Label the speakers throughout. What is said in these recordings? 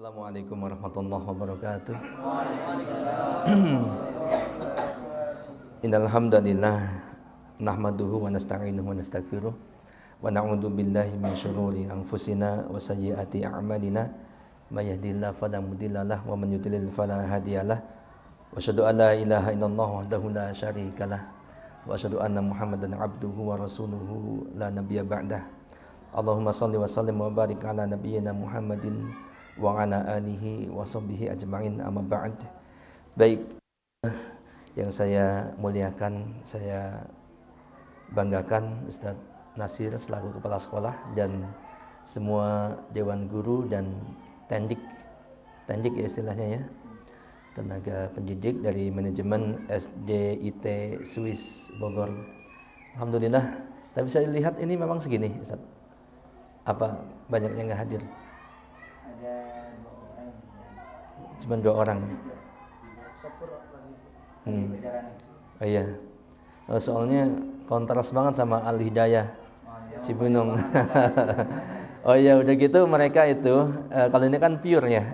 Speaker 1: Assalamualaikum warahmatullahi wabarakatuh. Innal hamdalillah nahmaduhu wa nasta'inuhu wa nastaghfiruh wa na'udzu billahi min syururi anfusina wa sayyiati a'malina may yahdihillahu fala mudhillalah wa man yudlil fala hadiyalah wa asyhadu an la ilaha illallah wahdahu la syarikalah wa asyhadu anna muhammadan abduhu wa rasuluhu la nabiyya ba'dah. Allahumma shalli wa sallim wa barik ala nabiyyina Muhammadin wa ala alihi wa sahbihi ajma'in, amma ba'd. Baik, yang saya muliakan, saya banggakan Ustadz Nasir selaku kepala sekolah dan semua dewan guru dan tendik ya istilahnya ya, tenaga pendidik dari manajemen SDIT Swiss Bogor. Alhamdulillah, tapi saya lihat ini memang segini Ustadz. Apa banyak yang nggak hadir? Cuma 2 orang. Oh iya. Soalnya kontras banget sama Al Hidayah Cibunong. Oh iya, udah gitu mereka itu kalau ini kan pure ya,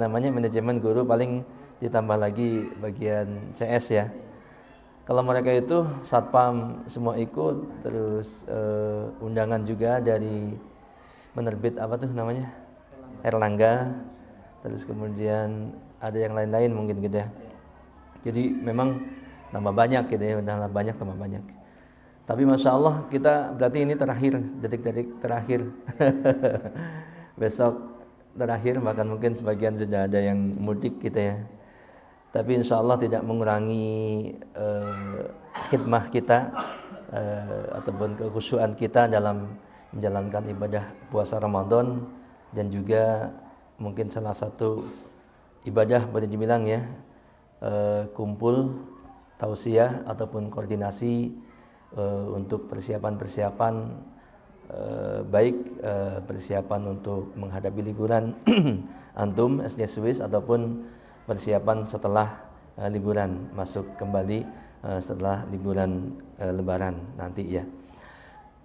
Speaker 1: manajemen guru, paling ditambah lagi bagian CS ya. Kalau mereka itu satpam semua ikut, terus undangan juga dari penerbit Erlangga, terus kemudian ada yang lain-lain mungkin gitu ya. Jadi memang tambah banyak gitu ya, udah banyak tambah banyak. Tapi masya Allah kita berarti ini terakhir, detik-detik terakhir. Besok terakhir, bahkan mungkin sebagian sudah ada yang mudik gitu ya. Tapi insya Allah tidak mengurangi khidmah kita ataupun kekhusyuan kita dalam menjalankan ibadah puasa Ramadan, dan juga mungkin salah satu ibadah boleh dibilang ya, kumpul tausiah ataupun koordinasi untuk persiapan baik persiapan untuk menghadapi liburan antum SD Swiss ataupun persiapan setelah liburan masuk kembali setelah liburan Lebaran nanti ya.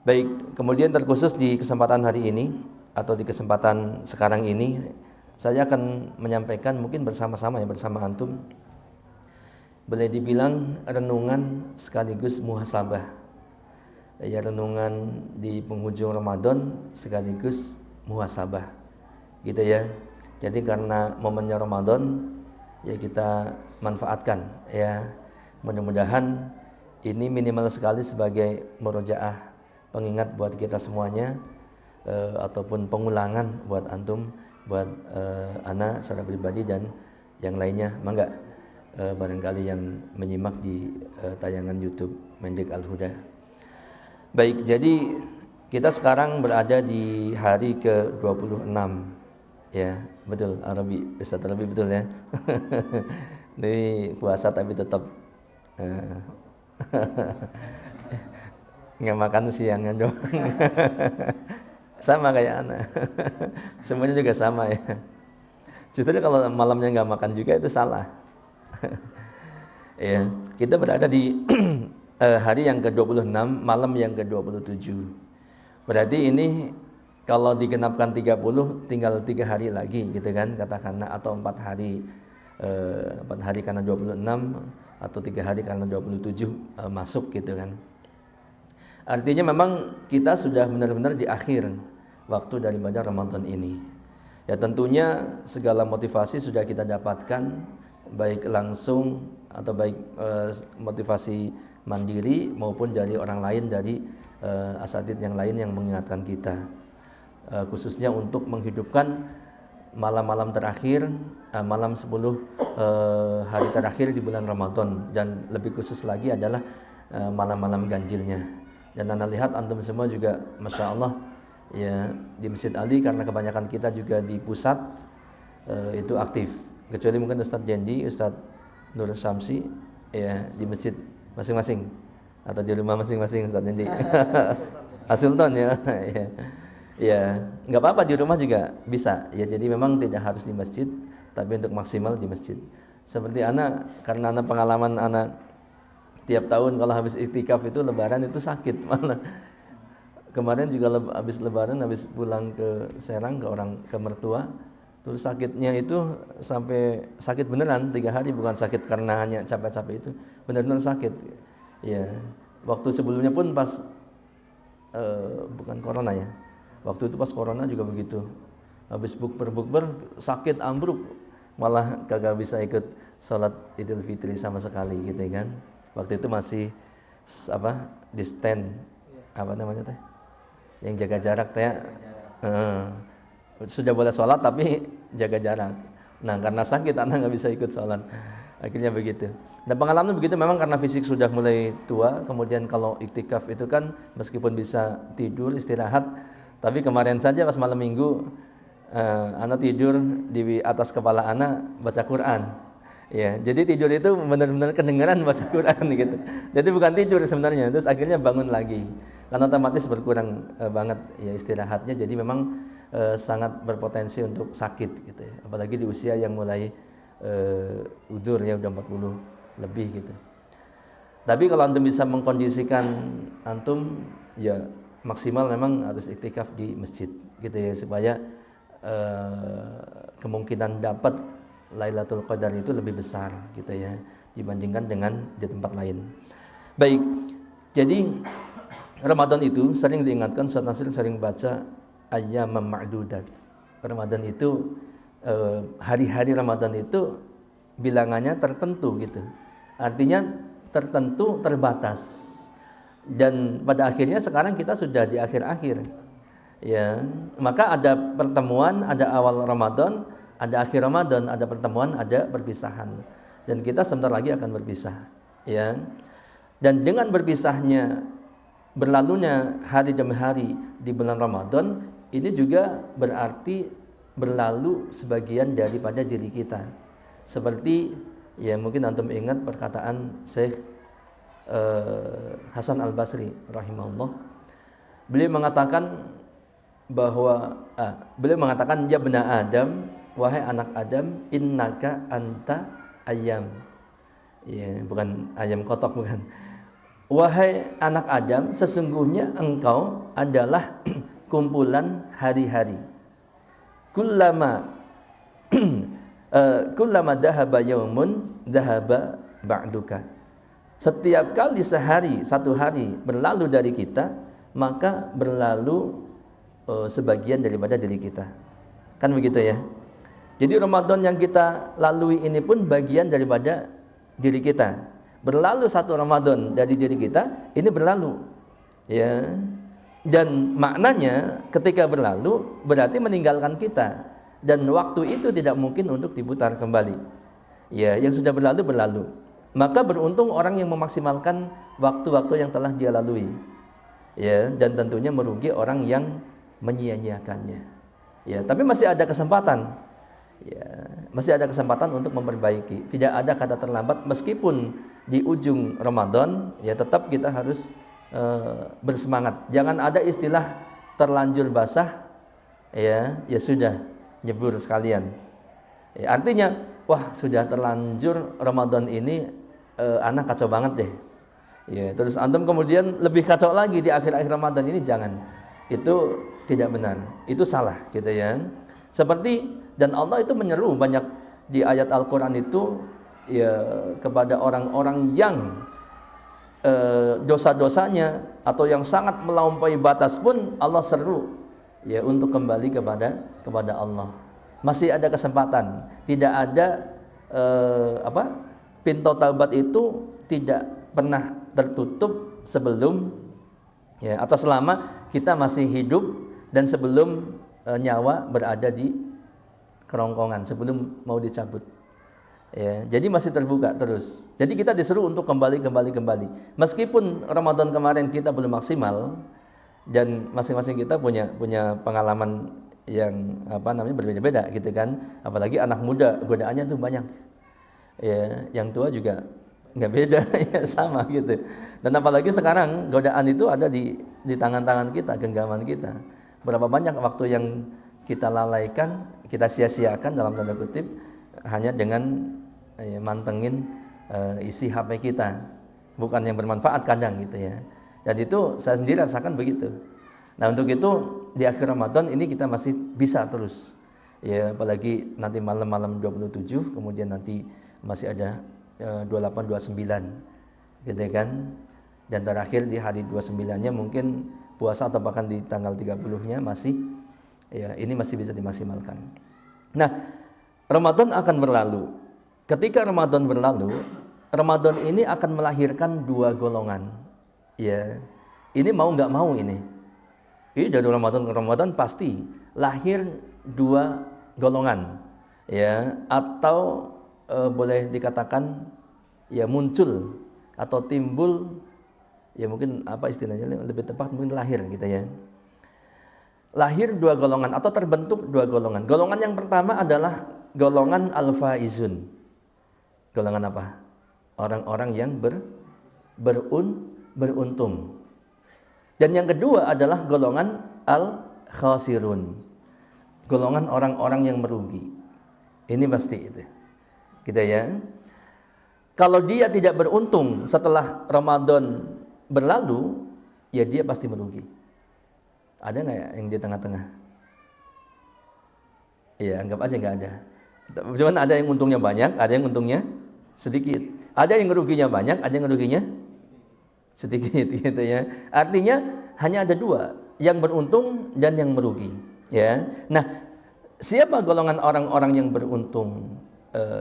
Speaker 1: Baik, kemudian terkhusus di kesempatan hari ini atau di kesempatan sekarang ini saya akan menyampaikan mungkin bersama-sama ya, bersama antum, boleh dibilang renungan sekaligus muhasabah ya, renungan di penghujung Ramadan sekaligus muhasabah gitu ya. Jadi karena momennya Ramadan ya, kita manfaatkan ya, mudah-mudahan ini minimal sekali sebagai murojaah, pengingat buat kita semuanya, ataupun pengulangan buat antum, buat ana secara pribadi dan yang lainnya. Mangga barangkali yang menyimak di tayangan YouTube Mendik Al-Huda. Baik, jadi kita sekarang berada di hari ke-26 ya, betul Arabi, Ustaz Arabi betul ya. Ini puasa tapi tetap nggak makan siangnya doang. Sama kayak anak. Semuanya juga sama ya. Justru kalau malamnya nggak makan juga itu salah. Ya, kita berada di hari yang ke-26, malam yang ke-27. Berarti ini kalau digenapkan 30 tinggal 3 hari lagi gitu kan katakanlah, atau 4 hari 4 hari karena 26 atau 3 hari karena 27 masuk gitu kan. Artinya memang kita sudah benar-benar di akhir waktu daripada Ramadan ini. Ya tentunya segala motivasi sudah kita dapatkan, baik langsung atau baik motivasi mandiri maupun dari orang lain, dari asatidz yang lain yang mengingatkan kita, khususnya untuk menghidupkan malam-malam terakhir, malam 10 hari terakhir di bulan Ramadan, dan lebih khusus lagi adalah malam-malam ganjilnya. Dan anda lihat antum semua juga masya Allah ya, di Masjid Ali karena kebanyakan kita juga di pusat itu aktif, kecuali mungkin Ustadz Jendi, Ustadz Nur Syamsi ya di masjid masing-masing atau di rumah masing-masing Ustadz Jendi. Asultan ya. Ya nggak apa-apa, di rumah juga bisa ya. Jadi memang tidak harus di masjid, tapi untuk maksimal di masjid. Seperti anak, karena anak pengalaman anak tiap tahun kalau habis iktikaf itu Lebaran itu sakit malah. Kemarin juga habis Lebaran, habis pulang ke Serang ke mertua, Terus sakitnya itu sampai sakit beneran 3 hari, bukan sakit karena hanya capek-capek itu, benar-benar sakit. Ya, waktu sebelumnya pun pas bukan corona ya. Waktu itu pas corona juga begitu. Habis bukber sakit ambruk, malah kagak bisa ikut sholat Idul Fitri sama sekali gitu kan. Waktu itu masih apa di stand apa namanya teh, yang jaga jarak teh. Sudah boleh sholat tapi jaga jarak. Nah karena sakit anak nggak bisa ikut sholat, akhirnya begitu. Dan pengalaman begitu memang karena fisik sudah mulai tua. Kemudian kalau iktikaf itu kan meskipun bisa tidur istirahat, tapi kemarin saja pas malam minggu anak tidur di atas kepala anak baca Quran. Ya, jadi tidur itu benar-benar kedengaran baca Quran gitu. Jadi bukan tidur sebenarnya. Terus akhirnya bangun lagi. Karena otomatis berkurang banget ya istirahatnya. Jadi memang sangat berpotensi untuk sakit gitu ya. Apalagi di usia yang mulai udur ya, udah 40 lebih gitu. Tapi kalau antum bisa mengkondisikan antum ya maksimal memang harus iktikaf di masjid gitu ya, supaya kemungkinan dapat Lailatul Qadar itu lebih besar gitu ya dibandingkan dengan di tempat lain. Baik. Jadi Ramadan itu sering diingatkan, Ustaz Nasir sering baca ayyamam ma'dudat. Ramadan itu hari-hari Ramadan itu bilangannya tertentu gitu. Artinya tertentu, terbatas. Dan pada akhirnya sekarang kita sudah di akhir-akhir. Ya, maka ada pertemuan, ada awal Ramadan, ada akhir Ramadan, ada pertemuan, ada perpisahan. Dan kita sebentar lagi akan berpisah, ya. Dan dengan berpisahnya, berlalunya hari demi hari di bulan Ramadan, ini juga berarti berlalu sebagian daripada diri kita. Seperti ya mungkin antum ingat perkataan Syekh Hasan Al-Basri rahimahullah. Beliau mengatakan bahwa ya bena Adam, wahai anak Adam, innaka anta ayam. Ya, bukan ayam kotok, bukan. Wahai anak Adam, sesungguhnya engkau adalah kumpulan hari-hari. Kullama dahaba yaumun dahaba ba'duka. Setiap kali satu hari berlalu dari kita, maka berlalu sebagian daripada diri kita. Kan begitu ya. Jadi Ramadan yang kita lalui ini pun bagian daripada diri kita. Berlalu satu Ramadan dari diri kita, ini berlalu. Ya. Dan maknanya ketika berlalu berarti meninggalkan kita, dan waktu itu tidak mungkin untuk diputar kembali. Ya, yang sudah berlalu. Maka beruntung orang yang memaksimalkan waktu-waktu yang telah dia lalui. Ya, dan tentunya merugi orang yang menyia-nyiakannya. Ya, tapi masih ada kesempatan. Ya, masih ada kesempatan untuk memperbaiki. Tidak ada kata terlambat meskipun di ujung Ramadan, ya tetap kita harus bersemangat. Jangan ada istilah terlanjur basah, ya sudah nyebur sekalian. Ya, artinya, wah sudah terlanjur Ramadan ini, anak kacau banget deh. Ya, terus antum kemudian lebih kacau lagi di akhir-akhir Ramadan ini, jangan. Itu tidak benar. Itu salah gitu ya. Seperti, dan Allah itu menyeru banyak di ayat Al-Qur'an itu ya kepada orang-orang yang dosa-dosanya atau yang sangat melampaui batas pun Allah seru ya untuk kembali kepada Allah. Masih ada kesempatan. Tidak ada pintu taubat itu tidak pernah tertutup sebelum ya atau selama kita masih hidup dan sebelum nyawa berada di kerongkongan, sebelum mau dicabut. Ya, jadi masih terbuka terus. Jadi kita disuruh untuk kembali. Meskipun Ramadan kemarin kita belum maksimal dan masing-masing kita punya pengalaman yang berbeda-beda gitu kan. Apalagi anak muda godaannya tuh banyak. Ya, yang tua juga nggak beda ya sama gitu. Dan apalagi sekarang godaan itu ada di tangan-tangan kita, genggaman kita. Berapa banyak waktu yang kita lalaikan, kita sia-siakan dalam tanda kutip hanya dengan mantengin isi HP kita, bukan yang bermanfaat kadang gitu ya. Dan itu saya sendiri rasakan begitu. Nah untuk itu di akhir Ramadan ini kita masih bisa terus Ya, apalagi nanti malam-malam 27, kemudian nanti masih ada 28, 29, gitu kan. Dan terakhir di hari 29-nya mungkin puasa atau bahkan di tanggal 30-nya masih, ya ini masih bisa dimaksimalkan. Nah, Ramadan akan berlalu. Ketika Ramadan berlalu, Ramadan ini akan melahirkan dua golongan. Ya, ini mau nggak mau ini. Ini dari Ramadan ke Ramadan pasti lahir dua golongan, ya, atau boleh dikatakan ya muncul atau timbul, ya mungkin apa istilahnya lebih tepat mungkin lahir gitu ya. Lahir dua golongan atau terbentuk dua golongan. Golongan yang pertama adalah golongan al-faizun. Golongan apa? Orang-orang yang beruntung. Dan yang kedua adalah golongan al-khasirun. Golongan orang-orang yang merugi. Ini pasti itu. Gitu ya. Kalau dia tidak beruntung setelah Ramadan berlalu, ya dia pasti merugi. Ada nggak ya yang di tengah-tengah? Iya, anggap aja nggak ada. Cuman ada yang untungnya banyak, ada yang untungnya sedikit. Ada yang meruginya banyak, ada yang meruginya sedikit gitu ya. Artinya hanya ada dua, yang beruntung dan yang merugi. Ya. Nah, siapa golongan orang-orang yang beruntung?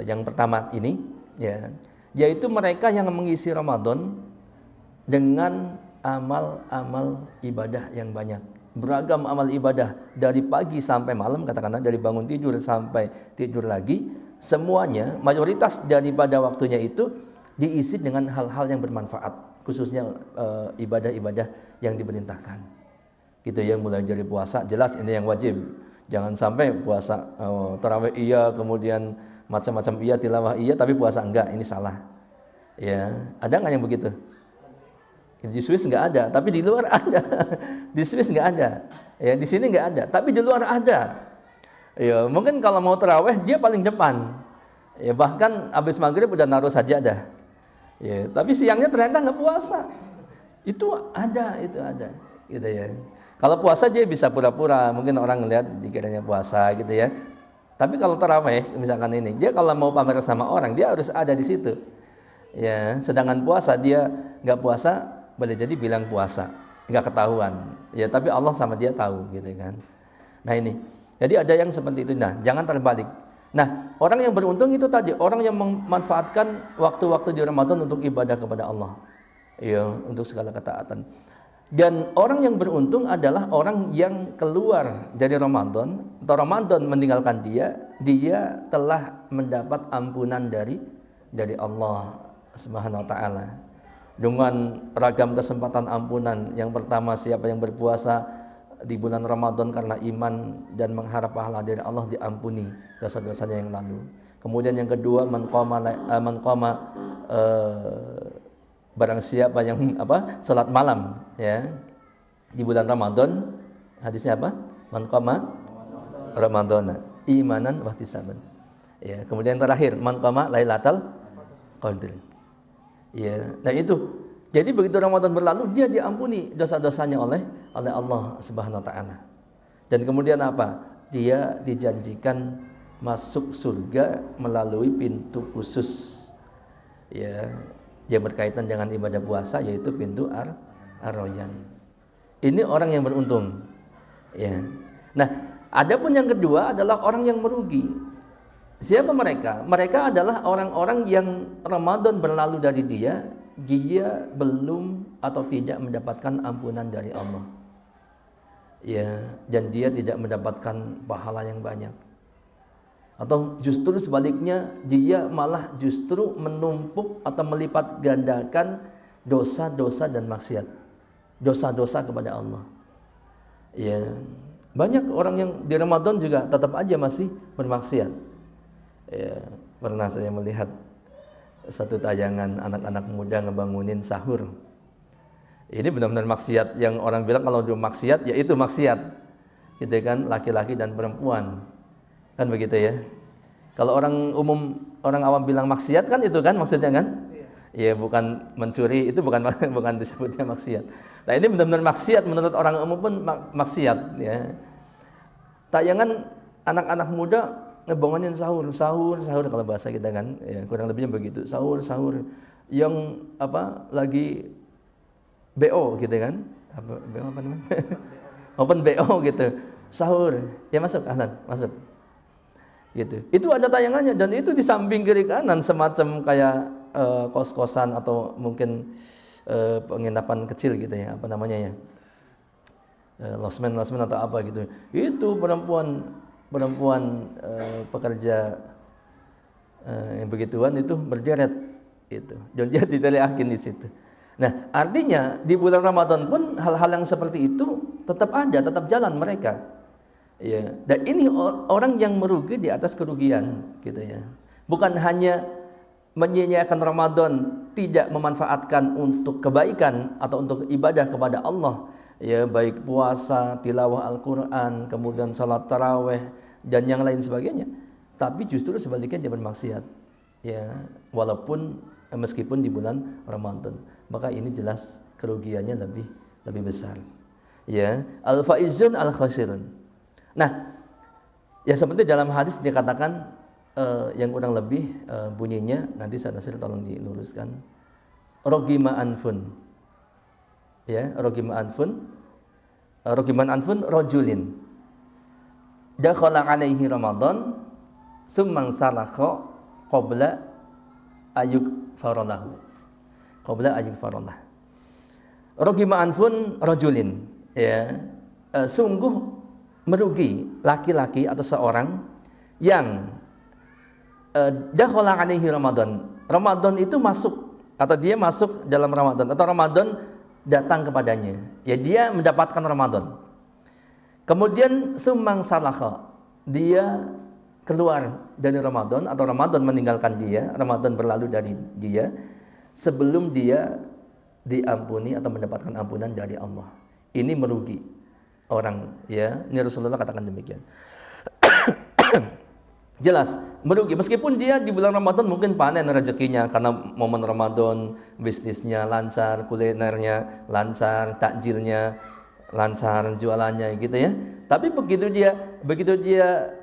Speaker 1: Yang pertama ini, ya, yaitu mereka yang mengisi Ramadan dengan amal-amal ibadah yang banyak. Beragam amal ibadah dari pagi sampai malam, katakanlah dari bangun tidur sampai tidur lagi, semuanya mayoritas daripada waktunya itu diisi dengan hal-hal yang bermanfaat, khususnya ibadah-ibadah yang diperintahkan. Gitu ya, mulai dari puasa jelas ini yang wajib. Jangan sampai puasa tarawih iya, kemudian macam-macam iya, tilawah iya, tapi puasa enggak, ini salah. Ya, ada nggak yang begitu? Di Swiss nggak ada, tapi di luar ada. Di Swiss nggak ada, ya di sini nggak ada, tapi di luar ada. Ya mungkin kalau mau tarawih dia paling depan. Ya bahkan habis maghrib udah naruh sajadah. Ya tapi siangnya ternyata nggak puasa. Itu ada, gitu ya. Kalau puasa dia bisa pura-pura, mungkin orang ngelihat dikiranya puasa gitu ya. Tapi kalau tarawih misalkan ini, dia kalau mau pamer sama orang dia harus ada di situ. Ya, sedangkan puasa dia nggak puasa, boleh jadi bilang puasa, nggak ketahuan. Ya, tapi Allah sama dia tahu, gitu kan. Nah ini, jadi ada yang seperti itu. Nah, jangan terbalik. Nah, orang yang beruntung itu tadi orang yang memanfaatkan waktu-waktu di Ramadan untuk ibadah kepada Allah, ya, untuk segala ketaatan. Dan orang yang beruntung adalah orang yang keluar dari Ramadan atau Ramadan meninggalkan dia telah mendapat ampunan dari Allah Subhanahu wa taala. Dengan ragam kesempatan ampunan. Yang pertama, siapa yang berpuasa di bulan Ramadan karena iman dan mengharap pahala dari Allah, diampuni dosa-dosanya yang lalu. Kemudian yang kedua, man qama barang siapa yang salat malam ya di bulan Ramadan, hadisnya apa? Man qama Ramadana imanan wa ihtisaban. Ya, kemudian terakhir, man qama lailatal qadr. Ya, nah itu. Jadi begitu Ramadan berlalu dia diampuni dosa-dosanya oleh Allah Subhanahu wa taala. Dan kemudian apa? Dia dijanjikan masuk surga melalui pintu khusus. Ya, yang berkaitan dengan ibadah puasa, yaitu pintu Ar-Rayyan. Ini orang yang beruntung. Ya. Nah, adapun yang kedua adalah orang yang merugi. Siapa mereka? Mereka adalah orang-orang yang Ramadan berlalu dari dia belum atau tidak mendapatkan ampunan dari Allah. Ya, dan dia tidak mendapatkan pahala yang banyak. Atau justru sebaliknya, dia malah justru menumpuk atau melipat gandakan dosa-dosa dan maksiat. Dosa-dosa kepada Allah. Ya, banyak orang yang di Ramadan juga tetap aja masih bermaksiat. Ya, pernah saya melihat satu tayangan anak-anak muda ngebangunin sahur. Ini benar-benar maksiat yang orang bilang kalau dia maksiat, ya itu maksiat. Gitu kan, laki-laki dan perempuan. Kan begitu ya. Kalau orang umum, orang awam bilang maksiat kan itu kan maksudnya kan? Iya, bukan mencuri, itu bukan disebutnya maksiat. Nah, ini benar-benar maksiat menurut orang umum pun maksiat ya. Tayangan anak-anak muda ngebangunin sahur kalau bahasa kita kan, ya, kurang lebihnya begitu. Sahur yang lagi BO gitu kan. BO apa namanya? Open BO gitu. Sahur. Ya masuk, Ahlan, masuk. Gitu. Itu ada tayangannya dan itu di samping kiri kanan semacam kayak kos-kosan atau mungkin penginapan kecil gitu ya, apa namanya ya. Losmen atau apa gitu. Itu perempuan pekerja yang begituan itu berderet itu. Dan dia diteleakin di situ. Nah, artinya di bulan Ramadan pun hal-hal yang seperti itu tetap ada, tetap jalan mereka. Ya, dan ini orang yang merugi di atas kerugian gitu ya. Bukan hanya menyia-nyiakan Ramadan, tidak memanfaatkan untuk kebaikan atau untuk ibadah kepada Allah, ya, baik puasa, tilawah Al-Qur'an, kemudian salat tarawih dan yang lain sebagainya. Tapi justru sebaliknya dia bermaksiat. Ya, walaupun meskipun di bulan Ramadan, maka ini jelas kerugiannya lebih besar. Ya, al-faizun al-khasirun. Nah, ya seperti dalam hadis dikatakan yang kurang lebih bunyinya, nanti saya nasir tolong diluruskan. Rogima anfun. Ya, rogima anfun. Rogiman anfun rojulin. Dakhala alaihi Ramadan summan salakha qabla ayuk farolahu. Qabla ayuk farolah. Rogima anfun rojulin. Ya, sungguh merugi laki-laki atau seorang yang dakhala alaihi Ramadan. Ramadan itu masuk atau dia masuk dalam Ramadan atau Ramadan datang kepadanya. Ya, dia mendapatkan Ramadan. Kemudian sumang salakha, dia keluar dari Ramadan atau Ramadan meninggalkan dia, Ramadan berlalu dari dia sebelum dia diampuni atau mendapatkan ampunan dari Allah. Ini merugi orang, ya. Ini Rasulullah katakan demikian. Jelas merugi meskipun dia di bulan Ramadan mungkin panen rezekinya karena momen Ramadan, bisnisnya lancar, kulinernya lancar, takjilnya lancar, jualannya gitu ya. Tapi begitu dia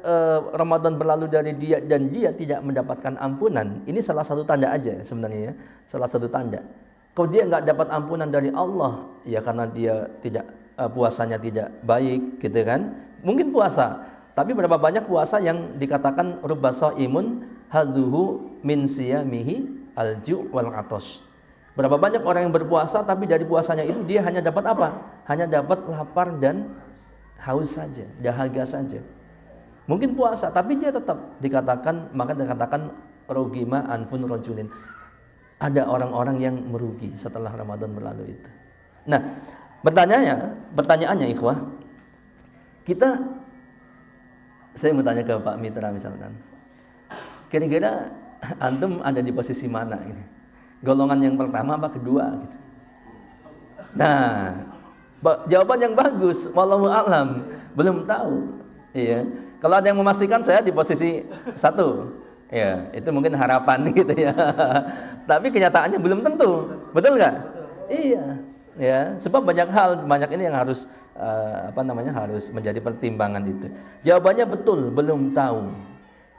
Speaker 1: Ramadan berlalu dari dia dan dia tidak mendapatkan ampunan, ini salah satu tanda aja sebenarnya ya, salah satu tanda. Kalau dia nggak dapat ampunan dari Allah, ya karena dia tidak puasanya tidak baik gitu kan. Mungkin puasa, tapi berapa banyak puasa yang dikatakan rubba shaimun haduhu min siyamihi alju wal atos. Berapa banyak orang yang berpuasa tapi dari puasanya itu dia hanya dapat apa? Hanya dapat lapar dan haus saja, dahaga saja. Mungkin puasa tapi dia tetap dikatakan, maka dikatakan rogima anfun rojulin. Ada orang-orang yang merugi setelah Ramadan berlalu itu. Nah, pertanyaannya ikhwah, saya mau tanya ke Pak Mitra misalkan, kira-kira antum ada di posisi mana ini? Golongan yang pertama apa kedua gitu? Nah, jawaban yang bagus, wallahu a'lam, belum tahu. Iya. Kalau ada yang memastikan saya di posisi 1, ya itu mungkin harapan gitu ya. Tapi kenyataannya belum tentu, betul nggak? Iya. Ya, sebab banyak ini yang harus harus menjadi pertimbangan itu. Jawabannya betul, belum tahu.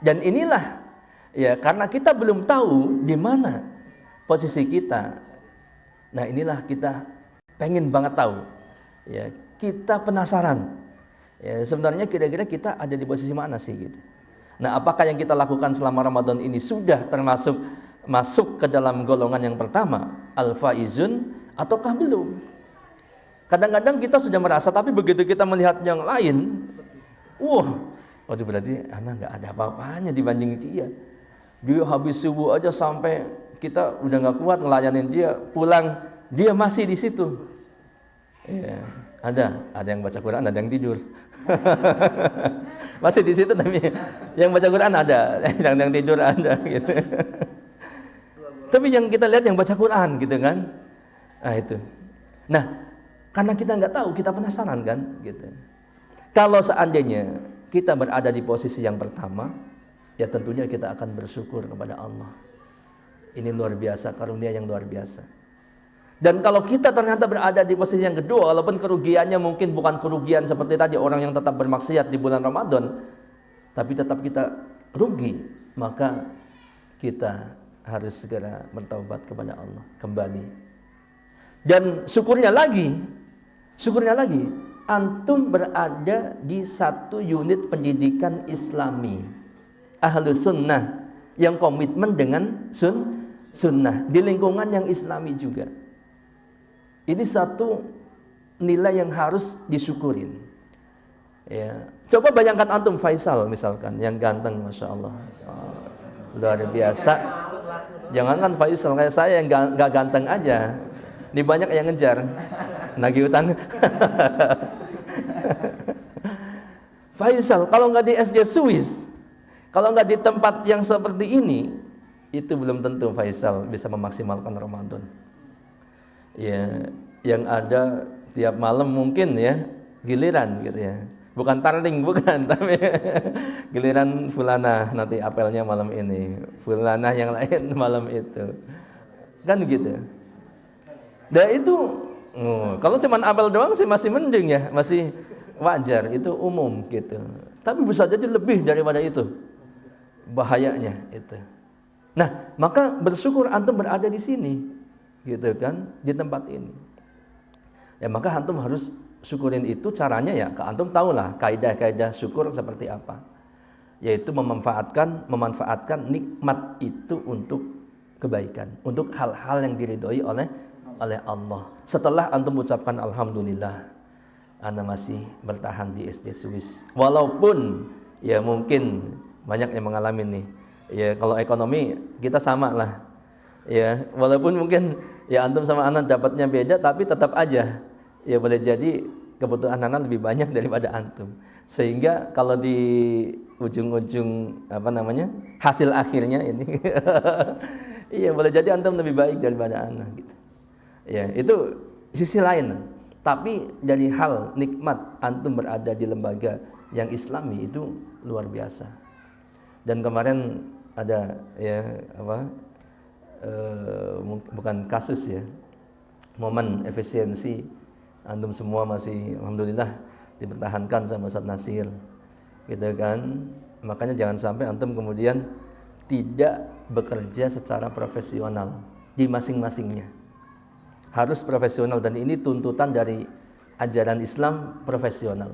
Speaker 1: Dan inilah ya karena kita belum tahu di mana posisi kita. Nah, inilah kita pengen banget tahu. Ya, kita penasaran. Ya, sebenarnya kira-kira kita ada di posisi mana sih gitu. Nah, apakah yang kita lakukan selama Ramadan ini sudah termasuk masuk ke dalam golongan yang pertama, al-faizun, ataukah belum? Kadang-kadang kita sudah merasa, tapi begitu kita melihat yang lain, waduh berarti anak nggak ada apa-apanya dibanding dia. Dia habis subuh aja sampai kita udah nggak kuat ngelayanin dia, pulang dia masih di situ. Ya, ada yang baca Quran, ada yang tidur. Masih di situ tapi yang baca Quran ada, yang tidur ada gitu. Tapi yang kita lihat yang baca Quran gitu kan. Nah itu. Nah, karena kita nggak tahu, kita penasaran kan gitu. Kalau seandainya kita berada di posisi yang pertama, ya tentunya kita akan bersyukur kepada Allah. Ini luar biasa, karunia yang luar biasa. Dan kalau kita ternyata berada di posisi yang kedua, walaupun kerugiannya mungkin bukan kerugian seperti tadi orang yang tetap bermaksiat di bulan Ramadan, tapi tetap kita rugi, maka kita harus segera bertaubat kepada Allah kembali. Dan syukurnya lagi, antum berada di satu unit pendidikan Islami, Ahlus Sunnah, yang komitmen dengan sunnah, di lingkungan yang Islami juga. Ini satu nilai yang harus disyukurin. Ya, coba bayangkan antum Faisal misalkan, yang ganteng, masya Allah, luar biasa. Jangankan Faisal, kayak saya yang gak ganteng aja, ini banyak yang ngejar, nagih utang. Faisal kalau nggak di SD Swiss, kalau nggak di tempat yang seperti ini, itu belum tentu Faisal bisa memaksimalkan Ramadan. Ya, yang ada tiap malam mungkin ya giliran gitu ya. Bukan tarling, bukan, tapi giliran fulana nanti apelnya malam ini, fulana yang lain malam itu. Kan gitu. Dan itu kalau cuma apel doang sih masih mending ya, masih wajar, itu umum gitu. Tapi bisa jadi lebih daripada itu. Bahayanya itu. Nah, maka bersyukur antum berada di sini, gitu kan, di tempat ini. Ya maka antum harus syukurin itu. Caranya ya, antum tahulah kaidah-kaidah syukur seperti apa. Yaitu memanfaatkan nikmat itu untuk kebaikan, untuk hal-hal yang diridhoi oleh Allah. Setelah antum ucapkan alhamdulillah, ana masih bertahan di SD Swiss. Walaupun ya mungkin banyak yang mengalami nih. Ya kalau ekonomi kita sama lah. Ya walaupun mungkin ya antum sama anak dapatnya beda, tapi tetap aja ya boleh jadi kebutuhan anak lebih banyak daripada antum. Sehingga kalau di ujung-ujung hasil akhirnya ini iya boleh jadi antum lebih baik daripada anak gitu. Ya, itu sisi lain. Tapi dari hal nikmat antum berada di lembaga yang Islami itu luar biasa. Dan kemarin ada bukan kasus ya, momen efisiensi antum semua masih alhamdulillah dipertahankan sama Ustaz Nasir, gitu kan. Makanya jangan sampai antum kemudian tidak bekerja secara profesional di masing-masingnya. Harus profesional, dan ini tuntutan dari ajaran Islam profesional.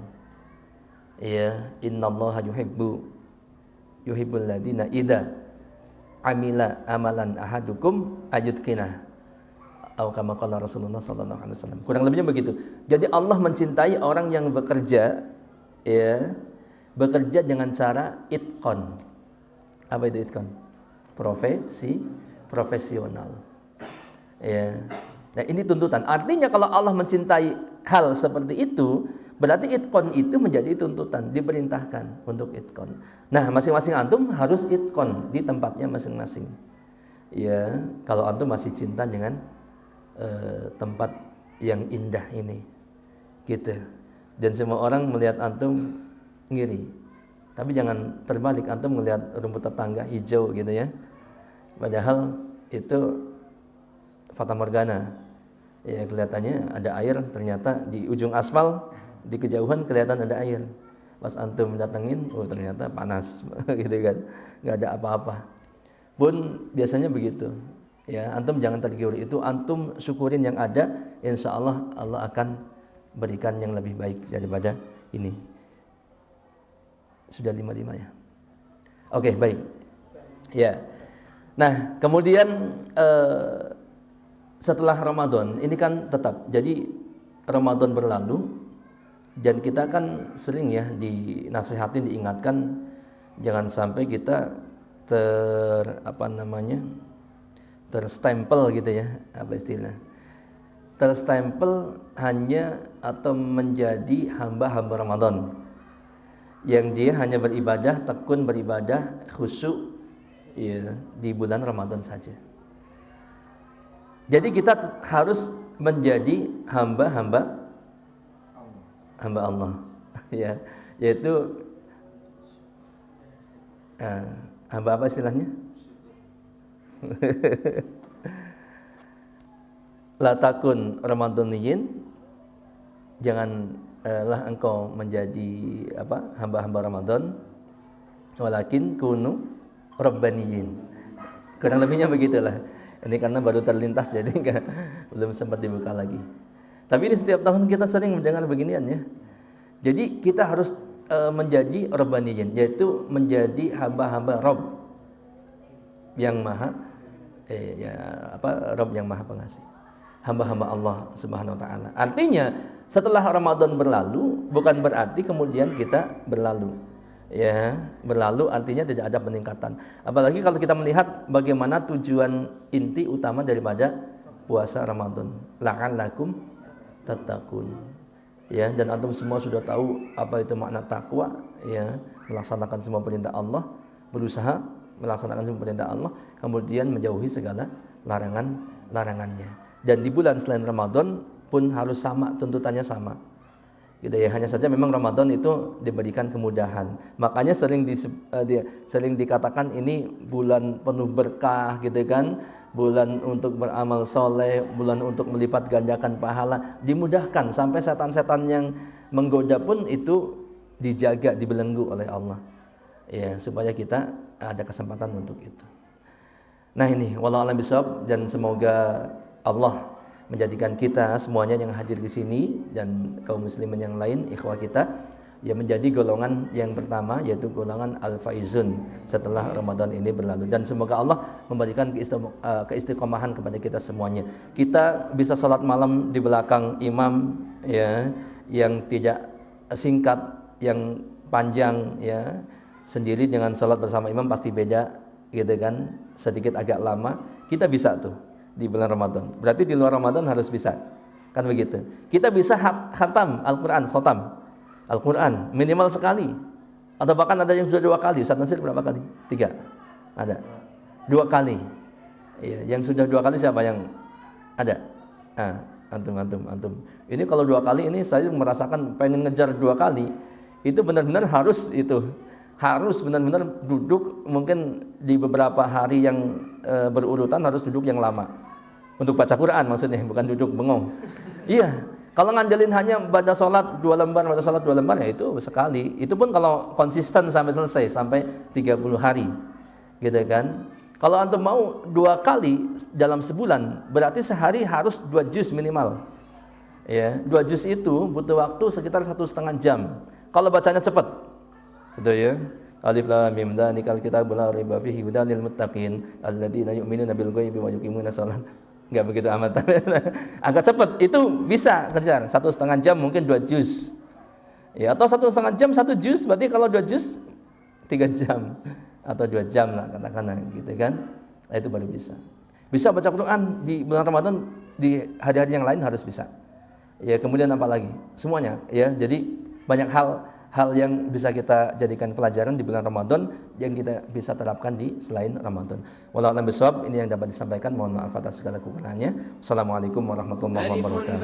Speaker 1: Ya, innallaha yuhibbul ladina idza amila amalan ahadukum ayutqina. Atau kama qala Rasulullah sallallahu alaihi wasallam. Kurang lebihnya begitu. Jadi Allah mencintai orang yang bekerja, ya, bekerja dengan cara itqon. Apa itu itqon? Profesional. Ya. Nah, ini tuntutan. Artinya kalau Allah mencintai hal seperti itu, berarti itqon itu menjadi tuntutan, diperintahkan untuk itqon. Nah, masing-masing antum harus itqon di tempatnya masing-masing. Ya, kalau antum masih cinta dengan tempat yang indah ini, gitu. Dan semua orang melihat antum ngiri. Tapi jangan terbalik, antum melihat rumput tetangga hijau gitu ya. Padahal itu fata morgana. Ya kelihatannya ada air, ternyata di ujung aspal di kejauhan kelihatan ada air. Pas antum datengin, ternyata panas gitu kan. Enggak ada apa-apa. Pun biasanya begitu. Ya, antum jangan tergiur itu, antum syukurin yang ada, insya Allah Allah akan berikan yang lebih baik daripada ini. Sudah 5 ya. Oke, baik. Ya. Nah, kemudian setelah Ramadan ini kan tetap, jadi Ramadan berlalu dan kita kan sering ya dinasihatin, diingatkan jangan sampai kita terstempel gitu ya, apa istilah, terstempel hanya atau menjadi hamba-hamba Ramadan yang dia hanya beribadah, tekun beribadah, khusyuk ya, di bulan Ramadan saja. Jadi kita harus menjadi hamba-hamba Allah ya, yaitu hamba apa istilahnya? La takun ramadhaniyin, janganlah engkau menjadi hamba-hamba Ramadan walakin kunu rabbaniyin. Kurang lebihnya begitulah. Ini karena baru terlintas jadi belum sempat dibuka lagi. Tapi ini setiap tahun kita sering mendengar beginian ya. Jadi kita harus menjadi rabbaniyin, yaitu menjadi hamba-hamba Rabb yang maha Rabb yang maha pengasih. Hamba-hamba Allah Subhanahu wa taala. Artinya setelah Ramadan berlalu bukan berarti kemudian kita berlalu. Ya, berlalu artinya tidak ada peningkatan. Apalagi kalau kita melihat bagaimana tujuan inti utama daripada puasa Ramadan. La'allakum tattaqun. Ya, dan antum semua sudah tahu apa itu makna takwa, ya, melaksanakan semua perintah Allah, berusaha melaksanakan semua perintah Allah, kemudian menjauhi segala larangannya. Dan di bulan selain Ramadan pun harus sama, tuntutannya sama. Gitu ya, hanya saja memang Ramadan itu diberikan kemudahan. Makanya sering dikatakan ini bulan penuh berkah gitu kan, bulan untuk beramal soleh, bulan untuk melipat gandakan pahala, dimudahkan sampai setan-setan yang menggoda pun itu dijaga, dibelenggu oleh Allah. Ya, supaya kita ada kesempatan untuk itu. Nah ini, wallahu a'lam bishawab, dan semoga Allah menjadikan kita semuanya yang hadir di sini dan kaum muslimin yang lain, ikhwah kita, ya menjadi golongan yang pertama, yaitu golongan al-faizun setelah Ramadan ini berlalu. Dan semoga Allah memberikan keistiqomahan kepada kita semuanya. Kita bisa sholat malam di belakang imam, ya, yang tidak singkat, yang panjang, ya, sendiri dengan sholat bersama imam pasti beda, gitu kan, sedikit agak lama. Kita bisa tuh di bulan Ramadan. Berarti di luar Ramadan harus bisa. Kan begitu. Kita bisa khatam Al-Qur'an, Al-Qur'an minimal sekali. Atau bahkan ada yang sudah 2 kali. Ustaz Nasir berapa kali? 3. Ada. 2 kali. Iya, yang sudah 2 kali siapa yang ada? Antum. Ini kalau 2 kali ini saya merasakan pengen ngejar 2 kali. Itu benar-benar harus benar-benar duduk, mungkin di beberapa hari yang berurutan harus duduk yang lama. Untuk baca Quran maksudnya, bukan duduk bengong. Iya, kalau ngandelin hanya baca sholat 2 lembar, ya itu sekali. Itu pun kalau konsisten sampai selesai, sampai 30 hari. Gitu kan. Kalau antum mau 2 kali dalam sebulan, berarti sehari harus 2 juz minimal. Ya, 2 juz itu butuh waktu sekitar 1,5 jam. Kalau bacanya cepat. Gitu ya. Alif lam mim dzalikal kitabul la raiba fihi hudan lil muttaqin alladzina yu'minuna bil ghaibi wa yuqimuna shalah. Enggak begitu amat. Agak cepat itu bisa kejar 1,5 jam, mungkin 2 juz. Ya, atau 1,5 jam 1 juz, berarti kalau 2 juz 3 jam atau 2 jam lah katakanlah gitu kan. Nah, itu baru bisa. Bisa baca Quran di bulan Ramadan, di hari-hari yang lain harus bisa. Ya, kemudian apa lagi? Semuanya ya. Jadi banyak hal yang bisa kita jadikan pelajaran di bulan Ramadan yang kita bisa terapkan di selain Ramadan. Wallahu a'lam bishawab, ini yang dapat disampaikan. Mohon maaf atas segala kekurangannya. Assalamualaikum warahmatullahi wabarakatuh.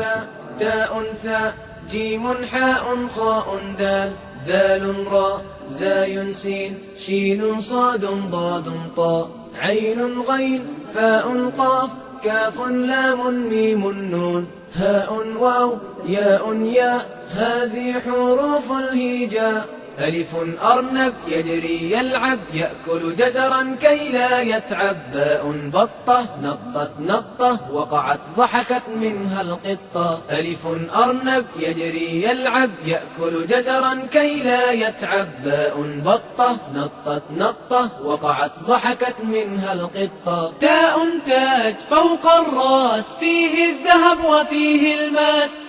Speaker 2: هذه حروف الهجاء ألف أرنب يجري يلعب يأكل جزرا كي لا يتعب باء بطة نطت نطة وقعت ضحكت منها القطة ألف أرنب يجري يلعب يأكل جزرا كي لا يتعب باء بطة نطت نطة وقعت ضحكت منها القطة تاء تاج فوق الراس فيه الذهب وفيه الماس